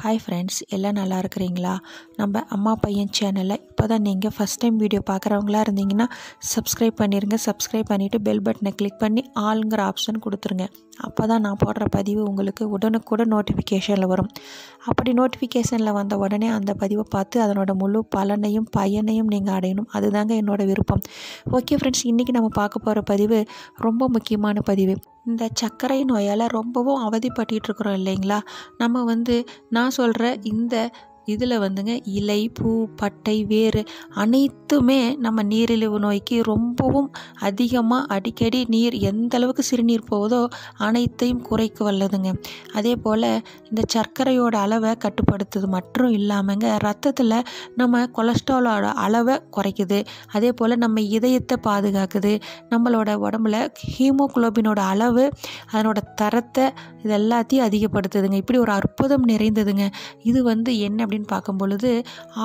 Hi friends, எல்லாம் நல்லா இருக்கிறீங்களா? நம்ம அம்மா பையன் சேனலில் இப்போ தான் நீங்கள் ஃபஸ்ட் டைம் வீடியோ பார்க்குறவங்களா இருந்தீங்கன்னா சப்ஸ்கிரைப் பண்ணிடுங்க. சப்ஸ்கிரைப் பண்ணிவிட்டு பெல் பட்டனை கிளிக் பண்ணி ஆளுங்கிற ஆப்ஷன் கொடுத்துருங்க. அப்போ தான் நான் போடுற பதிவு உங்களுக்கு உடனுக்குடன் நோட்டிஃபிகேஷனில் வரும். அப்படி நோட்டிஃபிகேஷனில் வந்த உடனே அந்த பதிவை பார்த்து அதனோட முழு பலனையும் பயனையும் நீங்கள் அடையணும். அதுதாங்க என்னோடய விருப்பம். ஓகே ஃப்ரெண்ட்ஸ், இன்றைக்கி நம்ம பார்க்க போகிற பதிவு ரொம்ப முக்கியமான பதிவு. இந்த சர்க்கரை நோயால் ரொம்பவும் அவதிப்பட்டுட்டு இருக்கிறோம் இல்லைங்களா? நம்ம நான் சொல்கிற இந்த இதில் இலை, பூ, பட்டை, வேறு அனைத்துமே நம்ம நீரிழிவு நோய்க்கு ரொம்பவும் அதிகமாக அடிக்கடி நீர் எந்த அளவுக்கு சிறுநீர் போகுதோ அனைத்தையும் குறைக்க வல்லதுங்க. அதே போல் இந்த சர்க்கரையோட அளவை கட்டுப்படுத்துது மட்டும் இல்லாமங்க, ரத்தத்தில் நம்ம கொலஸ்ட்ராலோட அளவை குறைக்குது. அதே போல் நம்ம இதயத்தை பாதுகாக்குது. நம்மளோட உடம்புல ஹீமோகுளோபினோட அளவு, அதனோட தரத்தை, இது எல்லாத்தையும் அதிகப்படுத்துதுங்க. இப்படி ஒரு அற்புதம் நிறைந்ததுங்க. இது என்ன அப்படின்னு பார்க்கும் பொழுது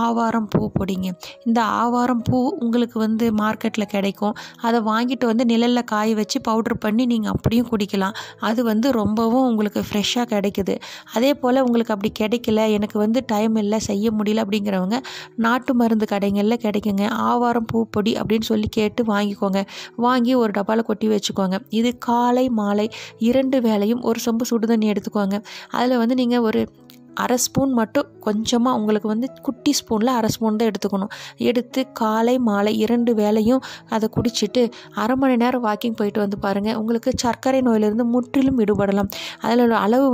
ஆவாரம் பூ பொடிங்க. இந்த ஆவாரம் பூ உங்களுக்கு மார்க்கெட்டில் கிடைக்கும். அதை வாங்கிட்டு நிழலில் காய வச்சு பவுட்ரு பண்ணி நீங்கள் அப்படியும் குடிக்கலாம். அது ரொம்பவும் உங்களுக்கு ஃப்ரெஷ்ஷாக கிடைக்குது. அதே போல் உங்களுக்கு அப்படி கிடைக்கல, எனக்கு டைம் இல்லை, செய்ய முடியல அப்படிங்கிறவங்க நாட்டு மருந்து கடைகளில் கிடைக்குங்க. ஆவாரம் பூ பொடி அப்படின்னு சொல்லி கேட்டு வாங்கிக்கோங்க. வாங்கி ஒரு டப்பாவில் கொட்டி வச்சுக்கோங்க. இது காலை மாலை 2 வேளையும் ஒரு சொம்பு சுடுதண்ணி எடுத்துக்கோங்க. அதில் நீங்கள் ஒரு அரை ஸ்பூன் மட்டும் கொஞ்சமாக, உங்களுக்கு குட்டி ஸ்பூனில் அரை ஸ்பூன் தான் எடுத்துக்கணும். எடுத்து காலை மாலை 2 வேளையும் அதை குடிச்சிட்டு அரை மணி நேரம் வாக்கிங் போயிட்டு பாருங்கள். உங்களுக்கு சர்க்கரை நோயிலிருந்து முற்றிலும் விடுபடலாம். அதில் அளவு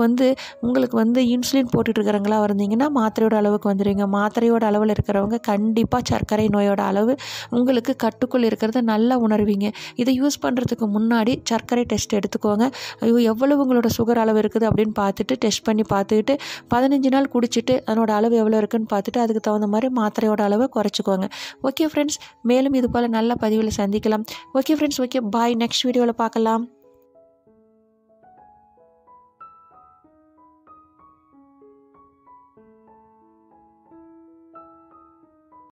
உங்களுக்கு இன்சுலின் போட்டுட்டு இருக்கிறவங்களா இருந்தீங்கன்னா மாத்திரையோட அளவுக்கு வந்துடுவீங்க. மாத்திரையோட அளவில் இருக்கிறவங்க கண்டிப்பாக சர்க்கரை நோயோட அளவு உங்களுக்கு கட்டுக்குள் இருக்கிறத நல்லா உணர்வீங்க. இதை யூஸ் பண்ணுறதுக்கு முன்னாடி சர்க்கரை டெஸ்ட் எடுத்துக்கோங்க. எவ்வளவு உங்களோட சுகர் அளவு இருக்குது அப்படின்னு பார்த்துட்டு டெஸ்ட் பண்ணி பார்த்துக்கிட்டு 15 நாள் குடிச்சிட்டு அதனோட அளவு எவ்வளோ இருக்குன்னு பார்த்துட்டு அதுக்கு தகுந்த மாதிரி மாத்திரையோட அளவை குறைச்சிக்கோங்க. ஓகே ஃப்ரெண்ட்ஸ், மேலும் இது போல் நல்ல பதிவில் சந்திக்கலாம். Okay friends, okay bye. Next வீடியோவில் பார்க்கலாம்.